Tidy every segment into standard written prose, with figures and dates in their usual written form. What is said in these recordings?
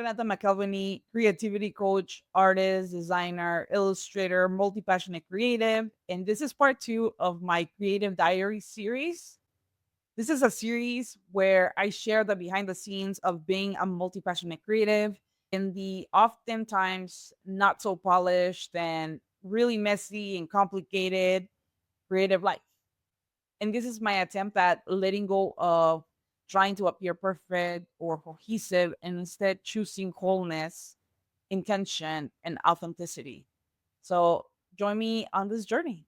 Renata McElvany, creativity coach, artist, designer, illustrator, multi passionate creative. And this is part two of my Creative Diary series. This is a series where I share the behind the scenes of being a multi passionate creative in the oftentimes not so polished and really messy and complicated creative life. And this is my attempt at letting go of trying to appear perfect or cohesive and instead choosing wholeness, intention, and authenticity. So join me on this journey.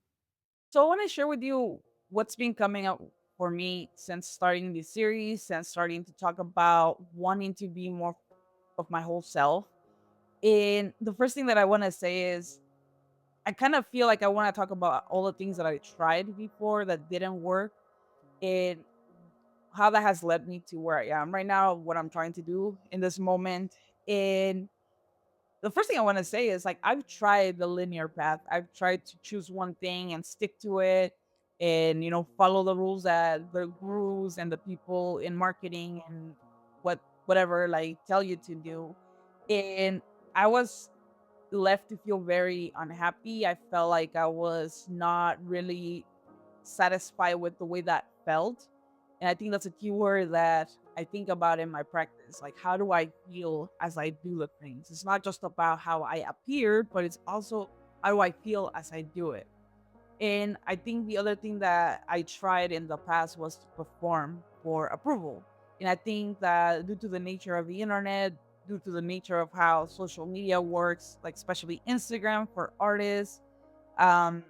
So I want to share with you what's been coming up for me since starting this series, since starting to talk about wanting to be more of my whole self. And the first thing that I want to say is I kind of feel like I want to talk about all the things that I tried before that didn't work and how that has led me to where I am right now, what I'm trying to do in this moment. And the first thing I want to say is like I've tried the linear path. I've tried to choose one thing and stick to it and follow the rules that the gurus and the people in marketing and whatever like tell you to do. And I was left to feel very unhappy. I felt like I was not really satisfied with the way that felt. And I think that's a keyword that I think about in my practice. Like, how do I feel as I do the things? It's not just about how I appear, but it's also how do I feel as I do it. And I think the other thing that I tried in the past was to perform for approval. And I think that due to the nature of the internet, due to the nature of how social media works, like especially Instagram for artists, um,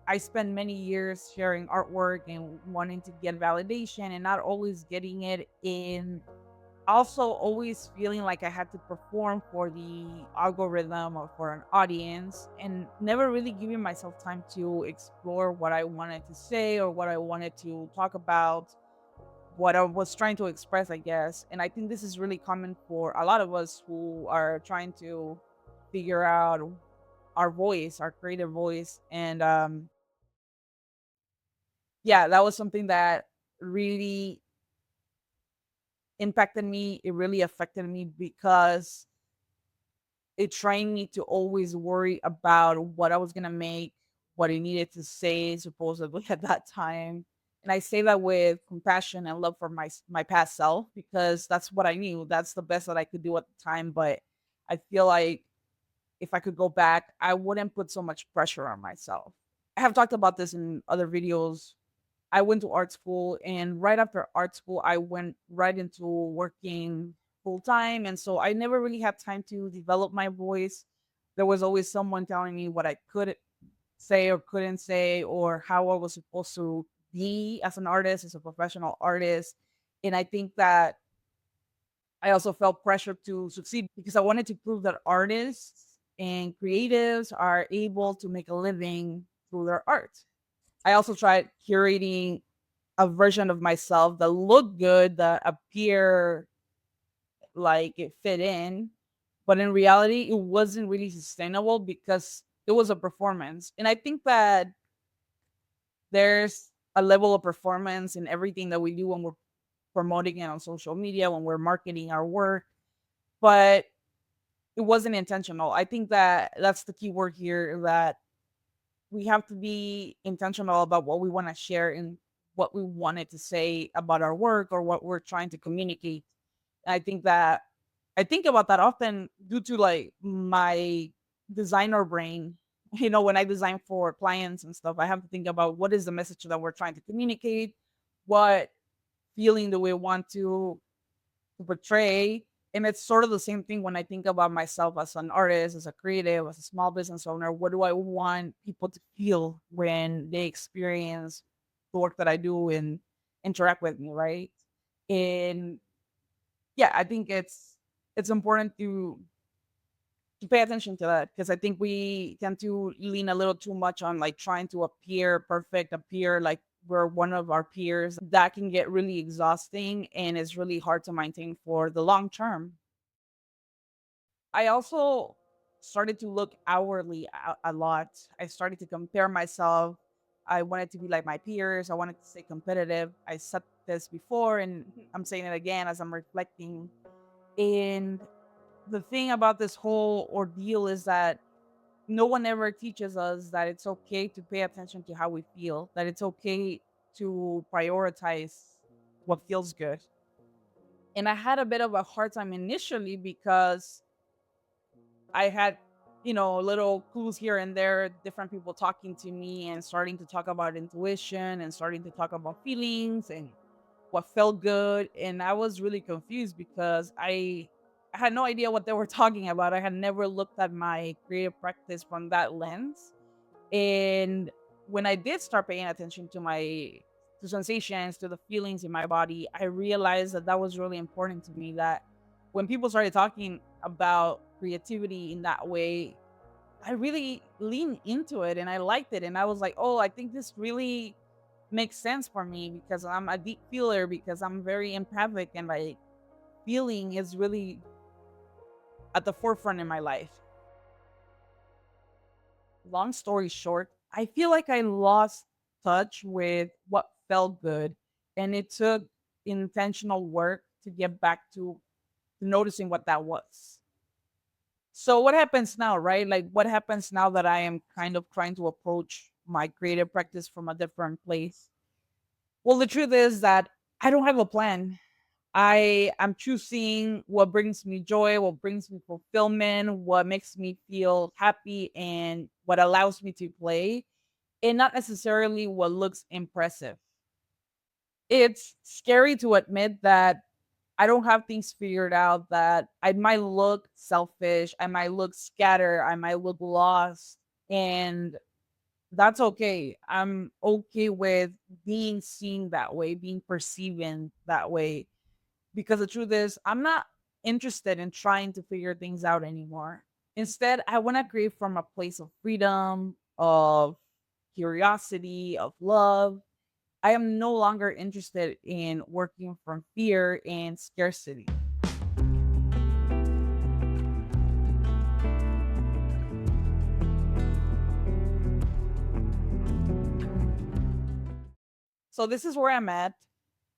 I spent many years sharing artwork and wanting to get validation and not always getting it in. Also, always feeling like I had to perform for the algorithm or for an audience and never really giving myself time to explore what I wanted to say or what I wanted to talk about, what I was trying to express, I guess. And I think this is really common for a lot of us who are trying to figure out our voice, our creative voice. And yeah, that was something that really impacted me. It really affected me because it trained me to always worry about what I was gonna make, what I needed to say, supposedly at that time. And I say that with compassion and love for my past self because that's what I knew. That's the best that I could do at the time. But I feel like if I could go back, I wouldn't put so much pressure on myself. I have talked about this in other videos. I went to art school, and right after art school, I went right into working full time. And so I never really had time to develop my voice. There was always someone telling me what I could say or couldn't say, or how I was supposed to be as an artist, as a professional artist. And I think that I also felt pressure to succeed because I wanted to prove that artists and creatives are able to make a living through their art. I also tried curating a version of myself that looked good, that appear like it fit in, but in reality, it wasn't really sustainable because it was a performance. And I think that there's a level of performance in everything that we do when we're promoting it on social media, when we're marketing our work, but it wasn't intentional. I think that that's the key word here, that we have to be intentional about what we want to share and what we wanted to say about our work or what we're trying to communicate. I think that I think about that often due to like my designer brain. When I design for clients and stuff, I have to think about what is the message that we're trying to communicate, what feeling do we want to portray. And it's sort of the same thing when I think about myself as an artist, as a creative, as a small business owner. What do I want people to feel when they experience the work that I do and interact with me, right? And yeah, I think it's important to pay attention to that because I think we tend to lean a little too much on like trying to appear perfect, appear like we're one of our peers. That can get really exhausting and it's really hard to maintain for the long term. I also started to look outwardly a lot. I started to compare myself. I wanted to be like my peers. I wanted to stay competitive. I said this before and I'm saying it again as I'm reflecting. And the thing about this whole ordeal is that no one ever teaches us that it's okay to pay attention to how we feel, that it's okay to prioritize what feels good. And I had a bit of a hard time initially because I had, little clues here and there, different people talking to me and starting to talk about intuition and starting to talk about feelings and what felt good. And I was really confused because I had no idea what they were talking about. I had never looked at my creative practice from that lens. And when I did start paying attention to sensations, to the feelings in my body, I realized that that was really important to me. That when people started talking about creativity in that way, I really leaned into it and I liked it. And I was like, oh, I think this really makes sense for me because I'm a deep feeler, because I'm very empathic, and like feeling is really at the forefront in my life. Long story short, I feel like I lost touch with what felt good, and it took intentional work to get back to noticing what that was. So, what happens now, right? Like, what happens now that I am kind of trying to approach my creative practice from a different place? Well, the truth is that I don't have a plan. I am choosing what brings me joy, what brings me fulfillment, what makes me feel happy, and what allows me to play, and not necessarily what looks impressive. It's scary to admit that I don't have things figured out, that I might look selfish, I might look scattered, I might look lost, and that's okay. I'm okay with being seen that way, being perceived in that way, because the truth is, I'm not interested in trying to figure things out anymore. Instead, I want to create from a place of freedom, of curiosity, of love. I am no longer interested in working from fear and scarcity. So, this is where I'm at.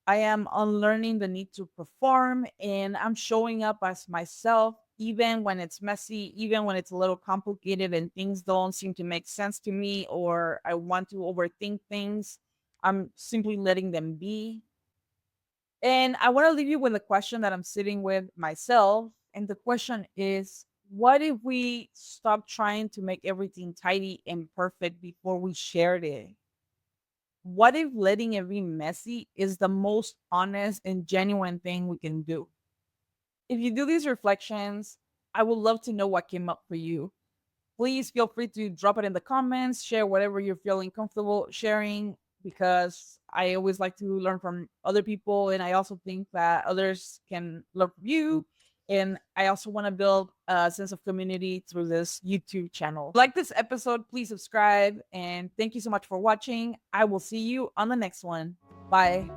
I am unlearning the need to perform, and I'm showing up as myself, even when it's messy, even when it's a little complicated and things don't seem to make sense to me, or I want to overthink things. I'm simply letting them be. And I want to leave you with a question that I'm sitting with myself. And the question is, what if we stop trying to make everything tidy and perfect before we shared it? What if letting it be messy is the most honest and genuine thing we can do? If you do these reflections, I would love to know what came up for you. Please feel free to drop it in the comments, share whatever you're feeling comfortable sharing, because I always like to learn from other people. And I also think that others can learn from you. And I also want to build a sense of community through this YouTube channel. Like this episode, please subscribe. And thank you so much for watching. I will see you on the next one. Bye.